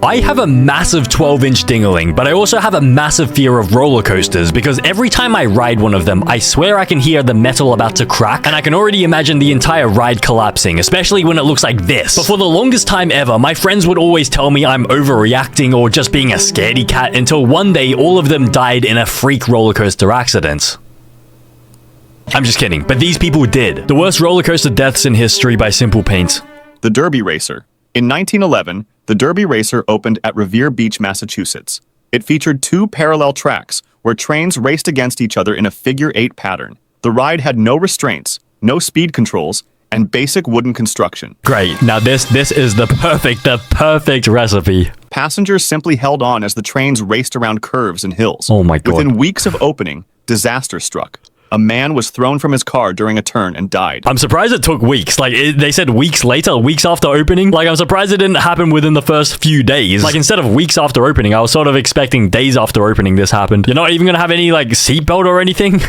I have a massive 12-inch dingling, but I also have a massive fear of roller coasters because every time I ride one of them, I swear I can hear the metal about to crack, and I can already imagine the entire ride collapsing, especially when it looks like this. But for the longest time ever, my friends would always tell me I'm overreacting or just being a scaredy cat until one day all of them died in a freak roller coaster accident. I'm just kidding, but these people did. The worst roller coaster deaths in history by Simple Paint. The Derby Racer. In 1911, the Derby Racer opened at Revere Beach, Massachusetts. It featured 2 parallel tracks where trains raced against each other in a figure-8 pattern. The ride had no restraints, no speed controls, and basic wooden construction. Great. Now this is the perfect recipe. Passengers simply held on as the trains raced around curves and hills. Oh my god. Within weeks of opening, disaster struck. A man was thrown from his car during a turn and died. I'm surprised it took weeks. Like, they said weeks later, weeks after opening. Like, I'm surprised it didn't happen within the first few days. Like, instead of weeks after opening, I was sort of expecting days after opening this happened. You're not even gonna have any, like, seatbelt or anything?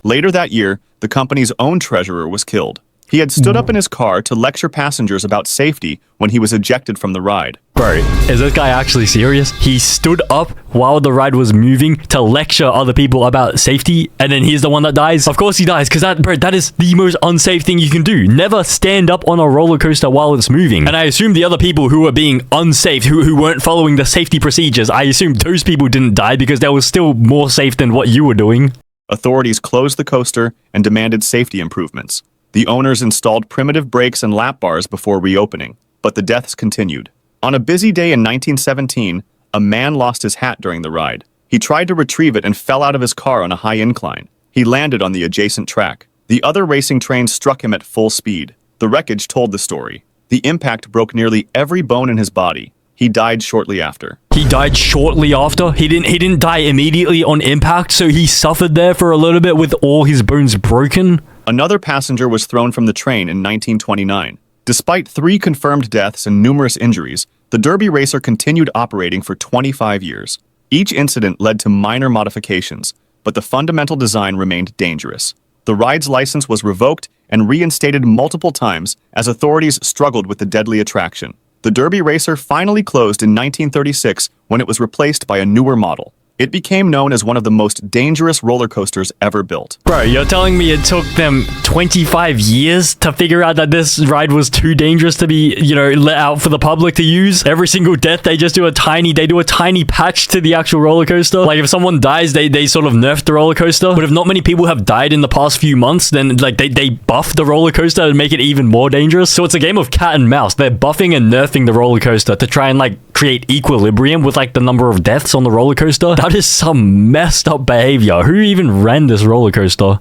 Later that year, the company's own treasurer was killed. He had stood up in his car to lecture passengers about safety when he was ejected from the ride. Bro, is this guy actually serious? He stood up while the ride was moving to lecture other people about safety, and then he's the one that dies? Of course he dies, because that is the most unsafe thing you can do. Never stand up on a roller coaster while it's moving. And I assume the other people who were being unsafe, who weren't following the safety procedures, I assume those people didn't die because they were still more safe than what you were doing. Authorities closed the coaster and demanded safety improvements. The owners installed primitive brakes and lap bars before reopening, but the deaths continued. On a busy day in 1917, a man lost his hat during the ride. He tried to retrieve it and fell out of his car on a high incline. He landed on the adjacent track. The other racing trains struck him at full speed. The wreckage told the story. The impact broke nearly every bone in his body. He died shortly after. He died shortly after? He didn't die immediately on impact, so he suffered there for a little bit with all his bones broken? Another passenger was thrown from the train in 1929. Despite 3 confirmed deaths and numerous injuries, the Derby Racer continued operating for 25 years. Each incident led to minor modifications, but the fundamental design remained dangerous. The ride's license was revoked and reinstated multiple times as authorities struggled with the deadly attraction. The Derby Racer finally closed in 1936 when it was replaced by a newer model. It became known as one of the most dangerous roller coasters ever built. Bro, you're telling me it took them 25 years to figure out that this ride was too dangerous to be, let out for the public to use? Every single death, they do a tiny patch to the actual roller coaster. Like, if someone dies, they sort of nerf the roller coaster. But if not many people have died in the past few months, then, they buff the roller coaster and make it even more dangerous. So it's a game of cat and mouse. They're buffing and nerfing the roller coaster to try and, create equilibrium with, the number of deaths on the roller coaster. That is some messed up behavior. Who even ran this roller coaster?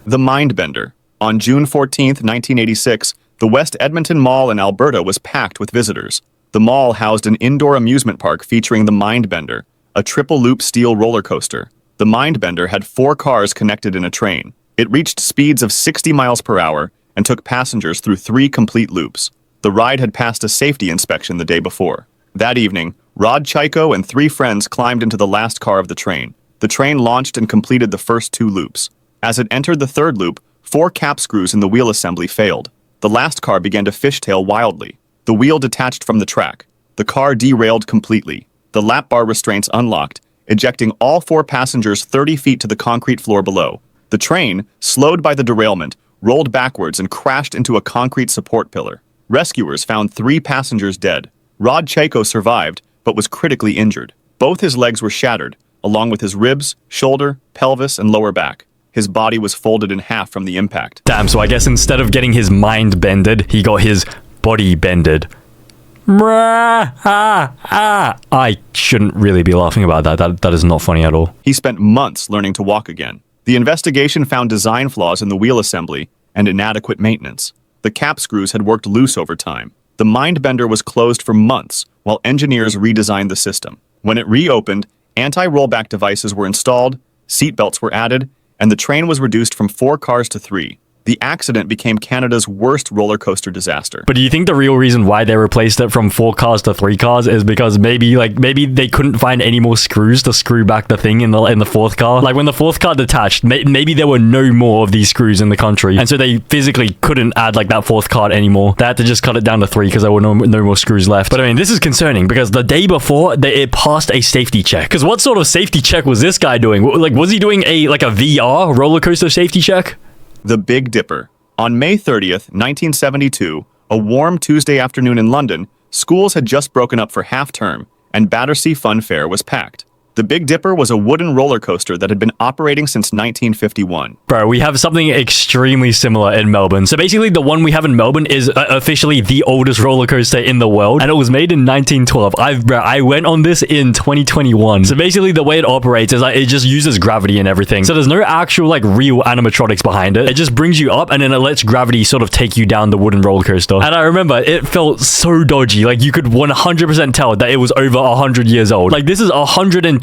The Mindbender. On June 14th, 1986, the West Edmonton Mall in Alberta was packed with visitors. The mall housed an indoor amusement park featuring the Mindbender, a triple-loop steel roller coaster. The Mindbender had 4 cars connected in a train. It reached speeds of 60 miles per hour and took passengers through 3 complete loops. The ride had passed a safety inspection the day before. That evening, Rod Chico and 3 friends climbed into the last car of the train. The train launched and completed the first 2 loops. As it entered the 3rd loop, 4 cap screws in the wheel assembly failed. The last car began to fishtail wildly. The wheel detached from the track. The car derailed completely. The lap bar restraints unlocked, ejecting all 4 passengers 30 feet to the concrete floor below. The train, slowed by the derailment, rolled backwards and crashed into a concrete support pillar. Rescuers found 3 passengers dead. Rod Chico survived, but was critically injured. Both his legs were shattered, along with his ribs, shoulder, pelvis, and lower back. His body was folded in half from the impact. Damn, so I guess instead of getting his mind bended, he got his body bended. I shouldn't really be laughing about that. That is not funny at all. He spent months learning to walk again. The investigation found design flaws in the wheel assembly and inadequate maintenance. The cap screws had worked loose over time. The Mindbender was closed for months while engineers redesigned the system. When it reopened, anti-rollback devices were installed, seatbelts were added, and the train was reduced from 4 cars to 3. The accident became Canada's worst roller coaster disaster. But do you think the real reason why they replaced it from 4 cars to 3 cars is because maybe they couldn't find any more screws to screw back the thing in the 4th car? Like when the 4th car detached, maybe there were no more of these screws in the country, and so they physically couldn't add like that 4th card anymore. They had to just cut it down to 3 because there were no more screws left. But I mean, this is concerning because the day before it passed a safety check. Because what sort of safety check was this guy doing? Like, was he doing a VR roller coaster safety check? The Big Dipper. On May 30th, 1972, a warm Tuesday afternoon in London, schools had just broken up for half-term, and Battersea Fun Fair was packed. The Big Dipper was a wooden roller coaster that had been operating since 1951. Bro, we have something extremely similar in Melbourne. So basically, the one we have in Melbourne is officially the oldest roller coaster in the world, and it was made in 1912. I went on this in 2021. So basically, the way it operates is it just uses gravity and everything. So there's no actual like real animatronics behind it. It just brings you up, and then it lets gravity sort of take you down the wooden roller coaster. And I remember it felt so dodgy. Like you could 100% tell that it was over 100 years old. Like this is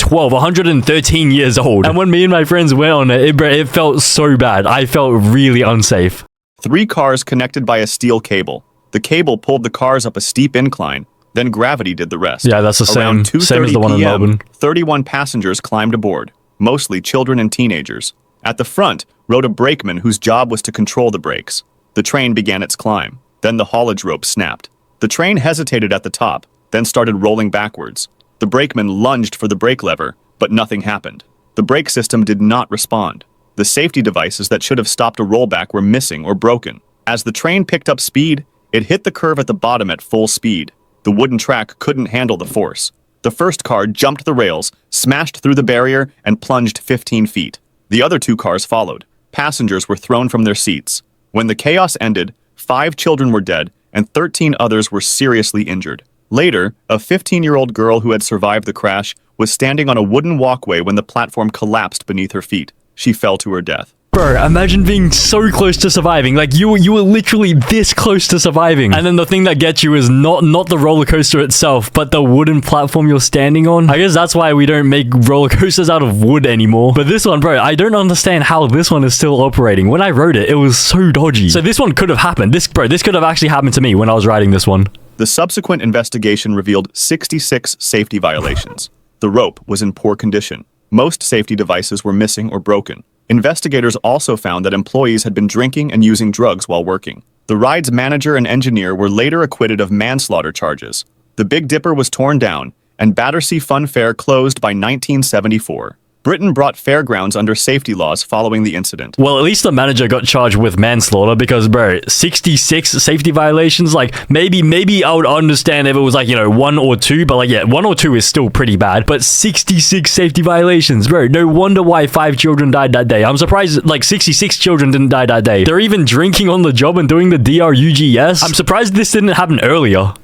113 years old. And when me and my friends went on it, it felt so bad. I felt really unsafe. 3 cars connected by a steel cable. The cable pulled the cars up a steep incline, then gravity did the rest. Yeah, that's the Around same as the one in Melbourne. 31 passengers climbed aboard, mostly children and teenagers. At the front rode a brakeman whose job was to control the brakes. The train began its climb. Then the haulage rope snapped. The train hesitated at the top, then started rolling backwards. The brakeman lunged for the brake lever, but nothing happened. The brake system did not respond. The safety devices that should have stopped a rollback were missing or broken. As the train picked up speed, it hit the curve at the bottom at full speed. The wooden track couldn't handle the force. The first car jumped the rails, smashed through the barrier, and plunged 15 feet. The other 2 cars followed. Passengers were thrown from their seats. When the chaos ended, 5 children were dead, and 13 others were seriously injured. Later, a 15-year-old girl who had survived the crash was standing on a wooden walkway when the platform collapsed beneath her feet. She fell to her death. Bro, imagine being so close to surviving. Like you were literally this close to surviving. And then the thing that gets you is not the roller coaster itself, but the wooden platform you're standing on. I guess that's why we don't make roller coasters out of wood anymore. But this one, bro, I don't understand how this one is still operating. When I rode it, it was so dodgy. So this one could have happened. This could have actually happened to me when I was riding this one. The subsequent investigation revealed 66 safety violations. The rope was in poor condition. Most safety devices were missing or broken. Investigators also found that employees had been drinking and using drugs while working. The ride's manager and engineer were later acquitted of manslaughter charges. The Big Dipper was torn down, and Battersea Fun Fair closed by 1974. Britain brought fairgrounds under safety laws following the incident. Well, at least the manager got charged with manslaughter because, bro, 66 safety violations, like, maybe I would understand if it was like, 1 or 2, but like, yeah, 1 or 2 is still pretty bad, but 66 safety violations, bro, no wonder why 5 children died that day. I'm surprised, like, 66 children didn't die that day. They're even drinking on the job and doing the DRUGS. I'm surprised this didn't happen earlier.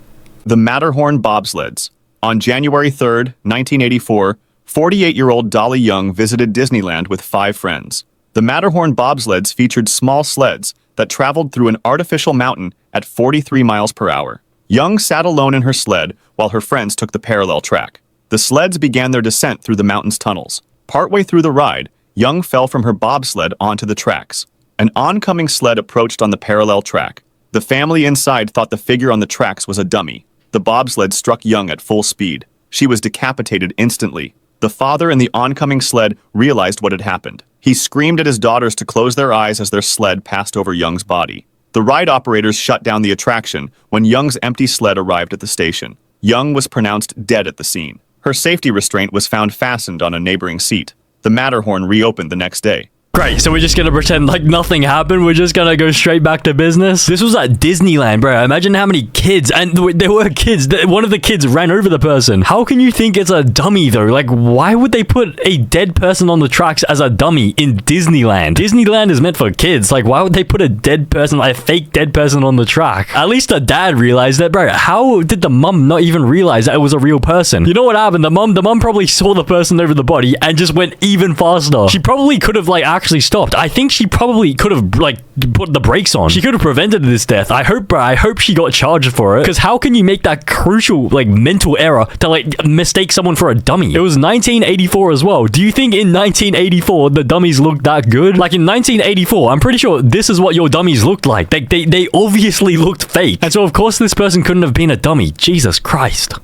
The Matterhorn bobsleds. On January 3rd, 1984, 48-year-old Dolly Young visited Disneyland with 5 friends. The Matterhorn bobsleds featured small sleds that traveled through an artificial mountain at 43 miles per hour. Young sat alone in her sled while her friends took the parallel track. The sleds began their descent through the mountain's tunnels. Partway through the ride, Young fell from her bobsled onto the tracks. An oncoming sled approached on the parallel track. The family inside thought the figure on the tracks was a dummy. The bobsled struck Young at full speed. She was decapitated instantly. The father in the oncoming sled realized what had happened. He screamed at his daughters to close their eyes as their sled passed over Young's body. The ride operators shut down the attraction when Young's empty sled arrived at the station. Young was pronounced dead at the scene. Her safety restraint was found fastened on a neighboring seat. The Matterhorn reopened the next day. Great, so we're just gonna pretend like nothing happened. We're just gonna go straight back to business. This was at Disneyland, bro. Imagine how many kids, and there were kids. One of the kids ran over the person. How can you think it's a dummy, though? Like, why would they put a dead person on the tracks as a dummy in Disneyland? Disneyland is meant for kids. Like, why would they put a dead person, like a fake dead person on the track? At least the dad realized that, bro. How did the mum not even realize that it was a real person? You know what happened? The mum probably saw the person over the body and just went even faster. She probably could have, like, actually stopped. I think she probably could have like put the brakes on. She could have prevented this death. I hope she got charged for it. Because how can you make that crucial like mental error to like mistake someone for a dummy? It was 1984 as well. Do you think in 1984 the dummies looked that good? Like in 1984, I'm pretty sure this is what your dummies looked like. They obviously looked fake. And so of course this person couldn't have been a dummy. Jesus Christ.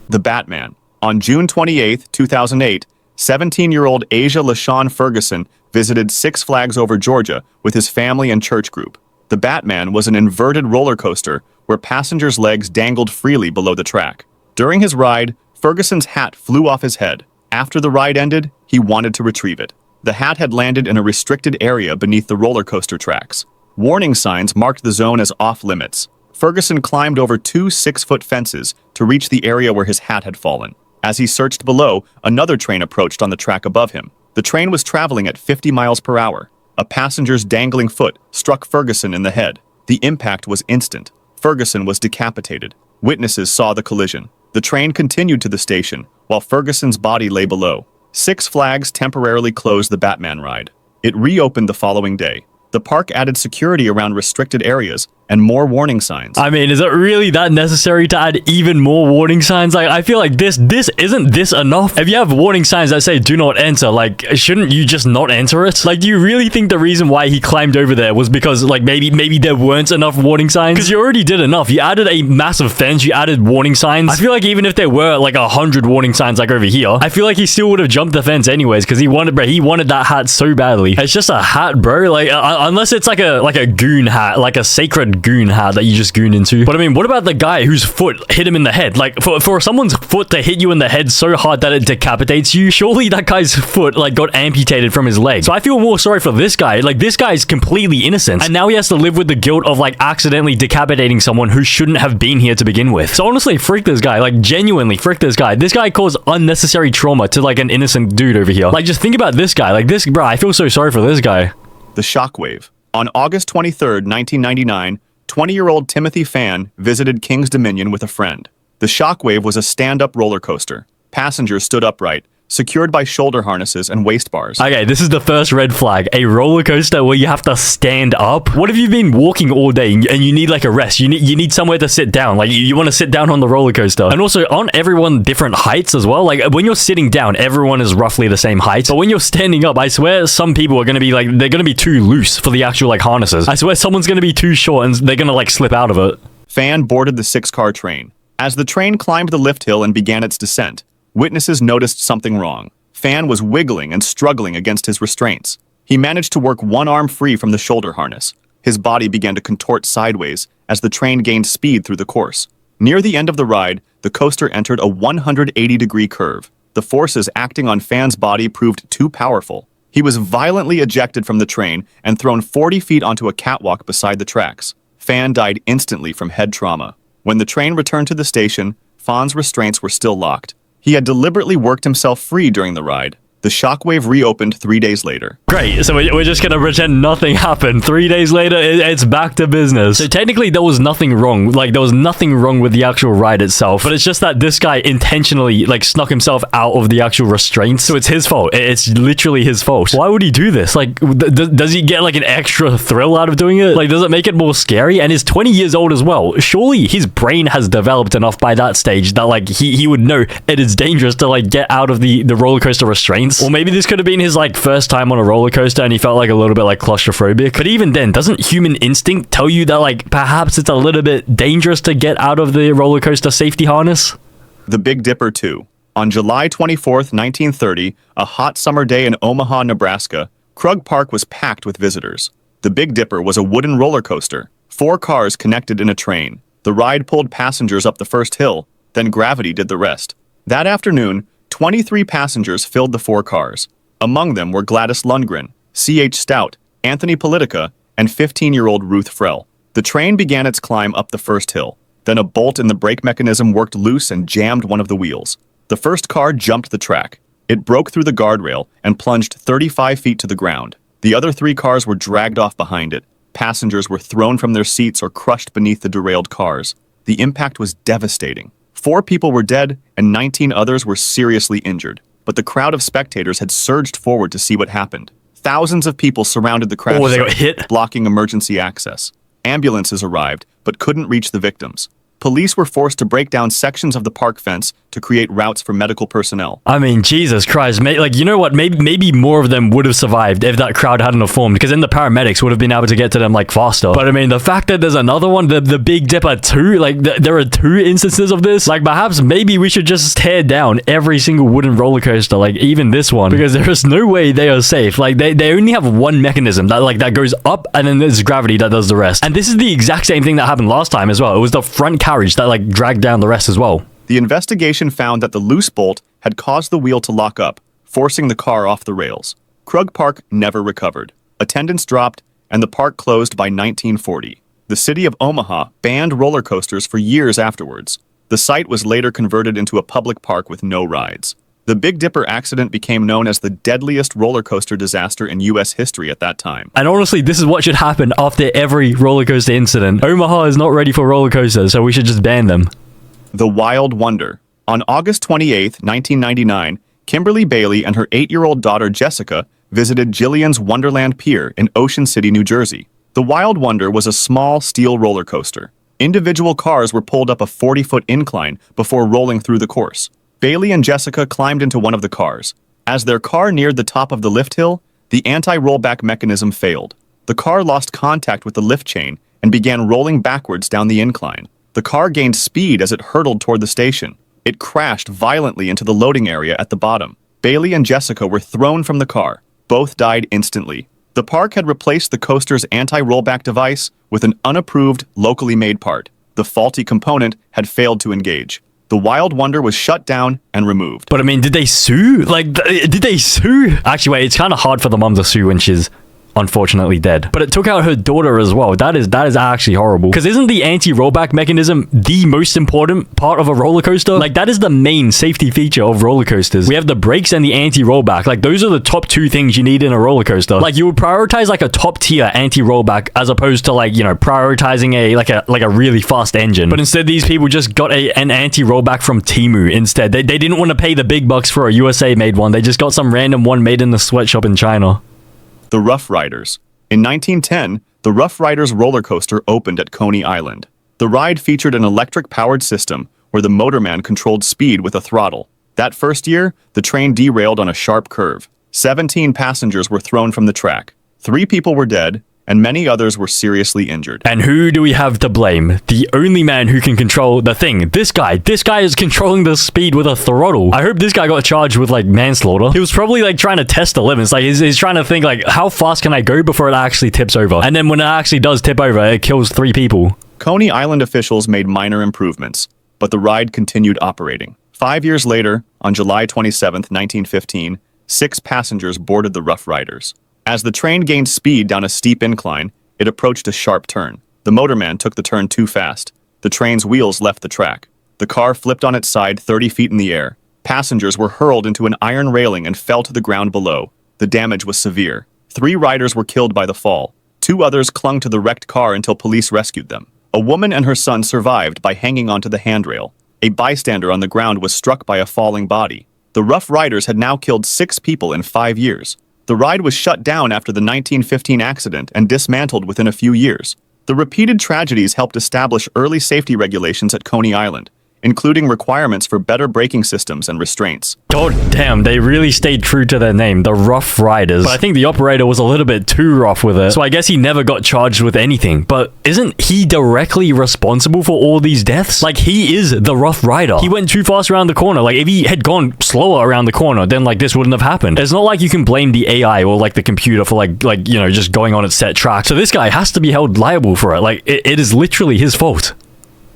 The Batman. On June 28, 2008, 17-year-old Asia LaShawn Ferguson visited Six Flags Over Georgia with his family and church group. The Batman was an inverted roller coaster where passengers' legs dangled freely below the track. During his ride, Ferguson's hat flew off his head. After the ride ended, he wanted to retrieve it. The hat had landed in a restricted area beneath the roller coaster tracks. Warning signs marked the zone as off-limits. Ferguson climbed over 2 6-foot fences to reach the area where his hat had fallen. As he searched below, another train approached on the track above him. The train was traveling at 50 miles per hour. A passenger's dangling foot struck Ferguson in the head. The impact was instant. Ferguson was decapitated. Witnesses saw the collision. The train continued to the station, while Ferguson's body lay below. Six Flags temporarily closed the Batman ride. It reopened the following day. The park added security around restricted areas and more warning signs. I mean, is it really that necessary to add even more warning signs? Like, I feel like this isn't this enough? If you have warning signs that say do not enter, like, shouldn't you just not enter it? Like, do you really think the reason why he climbed over there was because, like, maybe there weren't enough warning signs? Because you already did enough. You added a massive fence, you added warning signs. I feel like even if there were, like, 100 warning signs, like, over here, I feel like he still would have jumped the fence anyways, because he wanted that hat so badly. It's just a hat, bro. Like, unless it's like a goon hat, like a sacred goon hat that you just goon into. But I mean, what about the guy whose foot hit him in the head? Like, for someone's foot to hit you in the head so hard that it decapitates you, surely that guy's foot, like, got amputated from his leg. So I feel more sorry for this guy. Like, this guy's completely innocent, and now he has to live with the guilt of, like, accidentally decapitating someone who shouldn't have been here to begin with. So honestly, frick this guy. Like, genuinely, frick this guy. This guy caused unnecessary trauma to, like, an innocent dude over here. Like, just think about this guy. Like, this, bro, I feel so sorry for this guy. The Shockwave. On August 23, 1999, 20-year-old Timothy Fan visited King's Dominion with a friend. The Shockwave was a stand-up roller coaster. Passengers stood upright, secured by shoulder harnesses and waist bars. Okay, this is the first red flag. A roller coaster where you have to stand up. What if you've been walking all day and you need like a rest? You need somewhere to sit down. Like you want to sit down on the roller coaster. And also, aren't everyone different heights as well? Like when you're sitting down, everyone is roughly the same height. But when you're standing up, I swear some people are going to be like, they're going to be too loose for the actual like harnesses. I swear someone's going to be too short and they're going to like slip out of it. Fan boarded the 6-car train. As the train climbed the lift hill and began its descent, witnesses noticed something wrong. Fan was wiggling and struggling against his restraints. He managed to work one arm free from the shoulder harness. His body began to contort sideways as the train gained speed through the course. Near the end of the ride, the coaster entered a 180-degree curve. The forces acting on Fan's body proved too powerful. He was violently ejected from the train and thrown 40 feet onto a catwalk beside the tracks. Fan died instantly from head trauma. When the train returned to the station, Fan's restraints were still locked. He had deliberately worked himself free during the ride. The Shockwave reopened 3 days later. Great, so we're just gonna pretend nothing happened. 3 days later, it's back to business. So technically, there was nothing wrong. Like, there was nothing wrong with the actual ride itself. But it's just that this guy intentionally, like, snuck himself out of the actual restraints. So it's his fault. It's literally his fault. Why would he do this? Like, does he get, like, an extra thrill out of doing it? Like, does it make it more scary? And he's 20 years old as well. Surely his brain has developed enough by that stage that, like, he would know it is dangerous to, like, get out of the roller coaster restraints. Or maybe this could have been his, like, first time on a roller coaster and he felt, like, a little bit, like, claustrophobic. But even then, doesn't human instinct tell you that, like, perhaps it's a little bit dangerous to get out of the roller coaster safety harness? The Big Dipper 2. On July 24th, 1930, a hot summer day in Omaha, Nebraska, Krug Park was packed with visitors. The Big Dipper was a wooden roller coaster. 4 cars connected in a train. The ride pulled passengers up the first hill, then gravity did the rest. That afternoon, 23 passengers filled the 4 cars. Among them were Gladys Lundgren, C.H. Stout, Anthony Politica, and 15-year-old Ruth Frell. The train began its climb up the first hill. Then a bolt in the brake mechanism worked loose and jammed one of the wheels. The first car jumped the track. It broke through the guardrail and plunged 35 feet to the ground. The other 3 cars were dragged off behind it. Passengers were thrown from their seats or crushed beneath the derailed cars. The impact was devastating. 4 people were dead and 19 others were seriously injured, but the crowd of spectators had surged forward to see what happened. Thousands of people surrounded the crash Oh, they site, got hit? blocking emergency access. Ambulances arrived, but couldn't reach the victims. Police were forced to break down sections of the park fence to create routes for medical personnel. I mean, Jesus Christ, mate. Like, you know what? Maybe more of them would have survived if that crowd hadn't formed, because then the paramedics would have been able to get to them, like, faster. But I mean, the fact that there's another one, the Big Dipper 2, like, there are 2 instances of this. Like, perhaps maybe we should just tear down every single wooden roller coaster, like, even this one, because there is no way they are safe. Like, they only have one mechanism that goes up, and then there's gravity that does the rest. And this is the exact same thing that happened last time as well. It was the front carriage that, like, dragged down the rest as well. The investigation found that the loose bolt had caused the wheel to lock up, forcing the car off the rails. Krug Park never recovered. Attendance dropped, and the park closed by 1940. The city of Omaha banned roller coasters for years afterwards. The site was later converted into a public park with no rides. The Big Dipper accident became known as the deadliest roller coaster disaster in U.S. history at that time. And honestly, this is what should happen after every roller coaster incident. Omaha is not ready for roller coasters, so we should just ban them. The Wild Wonder. On August 28, 1999, Kimberly Bailey and her 8-year-old daughter Jessica visited Jillian's Wonderland Pier in Ocean City, New Jersey. The Wild Wonder was a small steel roller coaster. Individual cars were pulled up a 40-foot incline before rolling through the course. Bailey and Jessica climbed into one of the cars. As their car neared the top of the lift hill, the anti-rollback mechanism failed. The car lost contact with the lift chain and began rolling backwards down the incline. The car gained speed as it hurtled toward the station. It crashed violently into the loading area at the bottom. Bailey and Jessica were thrown from the car. Both died instantly. The park had replaced the coaster's anti-rollback device with an unapproved, locally made part. The faulty component had failed to engage. The Wild Wonder was shut down and removed. But I mean, did they sue? Like, did they sue? Actually, wait, it's kind of hard for the mom to sue when she's unfortunately dead. But it took out her daughter as well. That is actually horrible. Because isn't the anti-rollback mechanism the most important part of a roller coaster? Like, that is the main safety feature of roller coasters. We have the brakes and the anti-rollback. Like, those are the top 2 things you need in a roller coaster. Like, you would prioritize like a top tier anti-rollback as opposed to, like, you know, prioritizing a really fast engine. But instead, these people just got an anti-rollback from Temu instead. They didn't want to pay the big bucks for a USA made one. They just got some random one made in the sweatshop in China. The Rough Riders. In 1910, the Rough Riders roller coaster opened at Coney Island. The ride featured an electric-powered system where the motorman controlled speed with a throttle. That first year, the train derailed on a sharp curve. 17 passengers were thrown from the track. 3 people were dead, and many others were seriously injured. And who do we have to blame? The only man who can control the thing. This guy is controlling the speed with a throttle. I hope this guy got charged with, like, manslaughter. He was probably, like, trying to test the limits. Like, he's trying to think, like, how fast can I go before it actually tips over? And then when it actually does tip over, it kills 3 people. Coney Island officials made minor improvements, but the ride continued operating. 5 years later, on July 27, 1915, 6 passengers boarded the Rough Riders. As the train gained speed down a steep incline, it approached a sharp turn. The motorman took the turn too fast. The train's wheels left the track. The car flipped on its side 30 feet in the air. Passengers were hurled into an iron railing and fell to the ground below. The damage was severe. 3 riders were killed by the fall. 2 others clung to the wrecked car until police rescued them. A woman and her son survived by hanging onto the handrail. A bystander on the ground was struck by a falling body. The Rough Riders had now killed 6 people in 5 years. The ride was shut down after the 1915 accident and dismantled within a few years. The repeated tragedies helped establish early safety regulations at Coney Island, including requirements for better braking systems and restraints. God damn, they really stayed true to their name, the Rough Riders. But I think the operator was a little bit too rough with it, so I guess he never got charged with anything. But isn't he directly responsible for all these deaths? Like, he is the Rough Rider. He went too fast around the corner. Like, if he had gone slower around the corner, then, like, this wouldn't have happened. It's not like you can blame the AI or, like, the computer for, like you know, just going on its set track. So this guy has to be held liable for it. Like, it is literally his fault.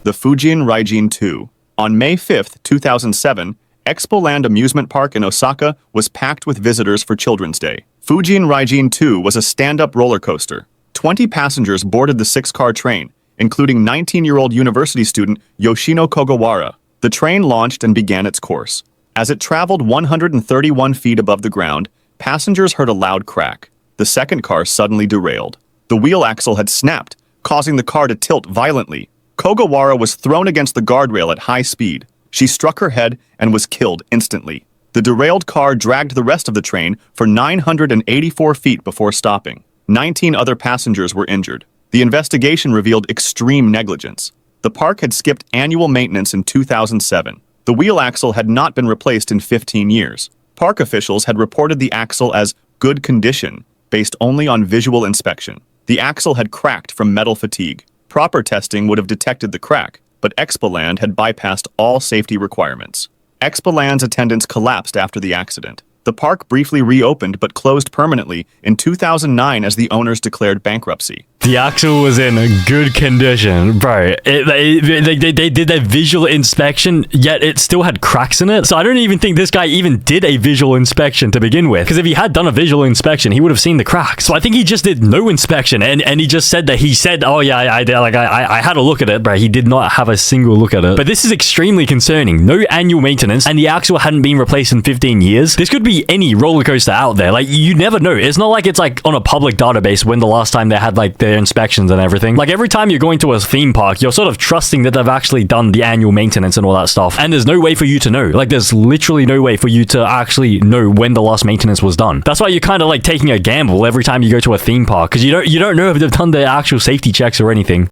The Fujin Raijin 2. On May 5, 2007, Expoland Amusement Park in Osaka was packed with visitors for Children's Day. Fujin Raijin 2 was a stand-up roller coaster. 20 passengers boarded the 6-car train, including 19-year-old university student Yoshino Kogawara. The train launched and began its course. As it traveled 131 feet above the ground, passengers heard a loud crack. The second car suddenly derailed. The wheel axle had snapped, causing the car to tilt violently. Kogawara was thrown against the guardrail at high speed. She struck her head and was killed instantly. The derailed car dragged the rest of the train for 984 feet before stopping. 19 other passengers were injured. The investigation revealed extreme negligence. The park had skipped annual maintenance in 2007. The wheel axle had not been replaced in 15 years. Park officials had reported the axle as good condition, based only on visual inspection. The axle had cracked from metal fatigue. Proper testing would have detected the crack, but Expoland had bypassed all safety requirements. Expoland's attendance collapsed after the accident. The park briefly reopened but closed permanently in 2009 as the owners declared bankruptcy. The axle was in good condition, bro. They did their visual inspection, yet it still had cracks in it. So I don't even think this guy even did a visual inspection to begin with. Because if he had done a visual inspection, he would have seen the cracks. So I think he just did no inspection, and he just said that he said, oh yeah, I did. Like I had a look at it, bro. He did not have a single look at it. But this is extremely concerning. No annual maintenance, and the axle hadn't been replaced in 15 years. This could be any roller coaster out there. Like, you never know. It's not like it's like on a public database when the last time they had like their inspections and everything. Like, every time you're going to a theme park, you're sort of trusting that they've actually done the annual maintenance and all that stuff. And there's no way for you to know. Like, there's literally no way for you to actually know when the last maintenance was done. That's why you're kind of like taking a gamble every time you go to a theme park, because you don't know if they've done their actual safety checks or anything.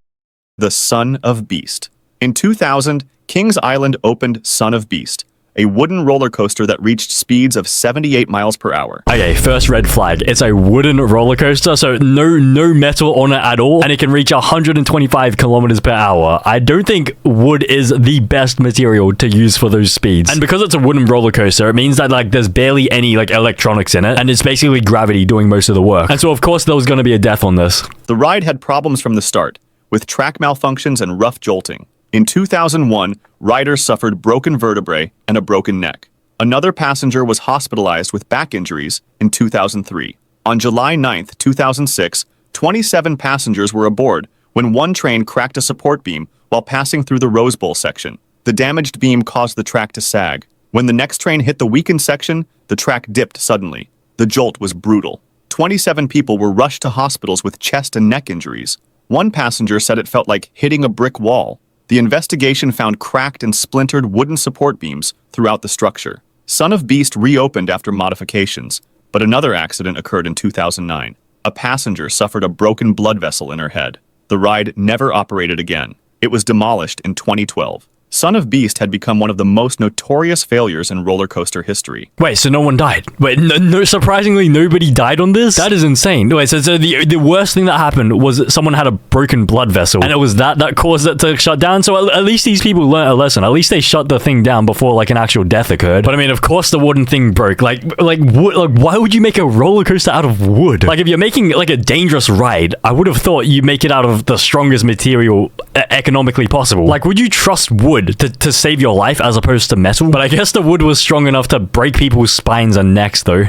The Son of Beast. In 2000, Kings Island opened Son of Beast, a wooden roller coaster that reached speeds of 78 miles per hour. Okay, first red flag. It's a wooden roller coaster, so no metal on it at all, and it can reach 125 kilometers per hour. I don't think wood is the best material to use for those speeds. And because it's a wooden roller coaster, it means that like there's barely any like electronics in it, and it's basically gravity doing most of the work. And so of course there was going to be a death on this. The ride had problems from the start, with track malfunctions and rough jolting. In 2001, riders suffered broken vertebrae and a broken neck. Another passenger was hospitalized with back injuries in 2003. On July 9, 2006, 27 passengers were aboard when one train cracked a support beam while passing through the Rose Bowl section. The damaged beam caused the track to sag. When the next train hit the weakened section, the track dipped suddenly. The jolt was brutal. 27 people were rushed to hospitals with chest and neck injuries. One passenger said it felt like hitting a brick wall. The investigation found cracked and splintered wooden support beams throughout the structure. Son of Beast reopened after modifications, but another accident occurred in 2009. A passenger suffered a broken blood vessel in her head. The ride never operated again. It was demolished in 2012. Son of Beast had become one of the most notorious failures in roller coaster history. Wait, so no one died? Wait, no, surprisingly, nobody died on this? That is insane. Wait, so the worst thing that happened was someone had a broken blood vessel, and it was that caused it to shut down? So at least these people learned a lesson. At least they shut the thing down before, like, an actual death occurred. But I mean, of course the wooden thing broke. Like wood, like, why would you make a roller coaster out of wood? Like, if you're making, like, a dangerous ride, I would have thought you make it out of the strongest material economically possible. Like, would you trust wood to save your life as opposed to metal? But I guess the wood was strong enough to break people's spines and necks, though.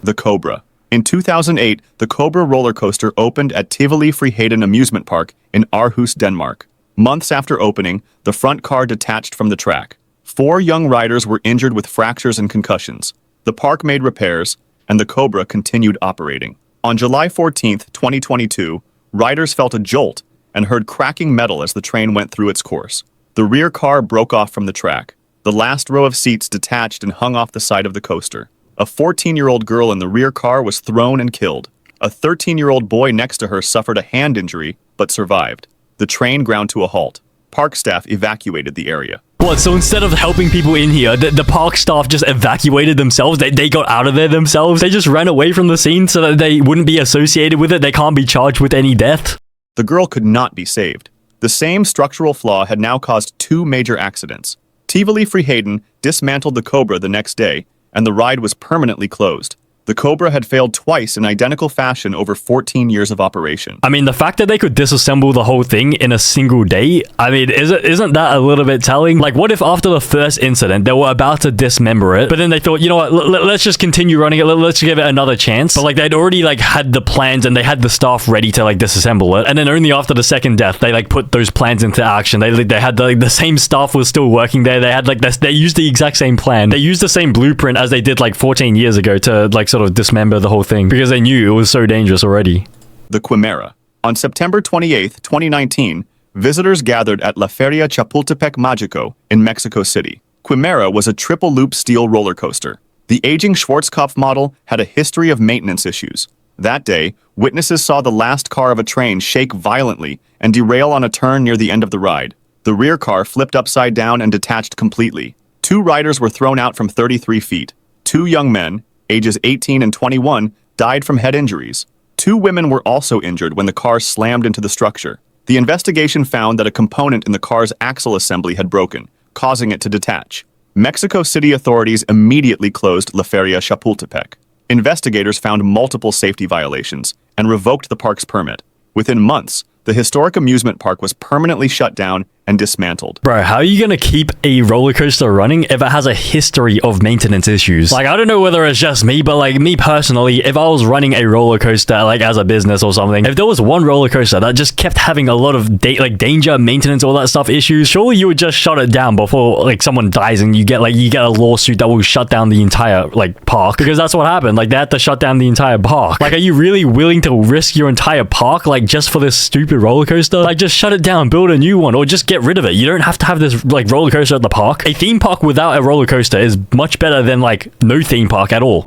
The Cobra. In 2008, the Cobra roller coaster opened at Tivoli Friheden Amusement Park in Aarhus, Denmark. Months after opening, the front car detached from the track. 4 young riders were injured with fractures and concussions. The park made repairs, and the Cobra continued operating. On July 14, 2022, riders felt a jolt and heard cracking metal as the train went through its course. The rear car broke off from the track. The last row of seats detached and hung off the side of the coaster. A 14-year-old girl in the rear car was thrown and killed. A 13-year-old boy next to her suffered a hand injury, but survived. The train ground to a halt. Park staff evacuated the area. What, so instead of helping people in here, the park staff just evacuated themselves? They got out of there themselves? They just ran away from the scene so that they wouldn't be associated with it? They can't be charged with any death? The girl could not be saved. The same structural flaw had now caused 2 major accidents. Tivoli Friheden dismantled the Cobra the next day, and the ride was permanently closed. The Cobra had failed twice in identical fashion over 14 years of operation. I mean, the fact that they could disassemble the whole thing in a single day, I mean, isn't that a little bit telling? Like, what if after the first incident, they were about to dismember it, but then they thought, you know what, let's just continue running it, let's give it another chance. But like, they'd already like had the plans and they had the staff ready to like disassemble it, and then only after the second death, they like put those plans into action. They had the same staff was still working there. They had like this, they used the exact same plan. They used the same blueprint as they did like 14 years ago to like sort of dismember the whole thing because they knew it was so dangerous already. The Quimera. On September 28, 2019, visitors gathered at La Feria Chapultepec Mágico in Mexico City. Quimera was a triple-loop steel roller coaster. The aging Schwarzkopf model had a history of maintenance issues. That day, witnesses saw the last car of a train shake violently and derail on a turn near the end of the ride. The rear car flipped upside down and detached completely. 2 riders were thrown out from 33 feet. 2 young men, ages 18 and 21, died from head injuries. 2 women were also injured when the car slammed into the structure. The investigation found that a component in the car's axle assembly had broken, causing it to detach. Mexico City authorities immediately closed La Feria Chapultepec. Investigators found multiple safety violations and revoked the park's permit. Within months, the historic amusement park was permanently shut down and dismantled. Bro, how are you gonna keep a roller coaster running if it has a history of maintenance issues? Like, I don't know whether it's just me, but like me personally, if I was running a roller coaster like as a business or something, if there was one roller coaster that just kept having a lot of danger, maintenance, all that stuff issues, surely you would just shut it down before like someone dies and you get a lawsuit that will shut down the entire like park, because that's what happened. Like, they had to shut down the entire park. Like, are you really willing to risk your entire park like just for this stupid roller coaster? Like, just shut it down, build a new one, or just get rid of it. You don't have to have this like roller coaster at the park. A theme park without a roller coaster is much better than like no theme park at all.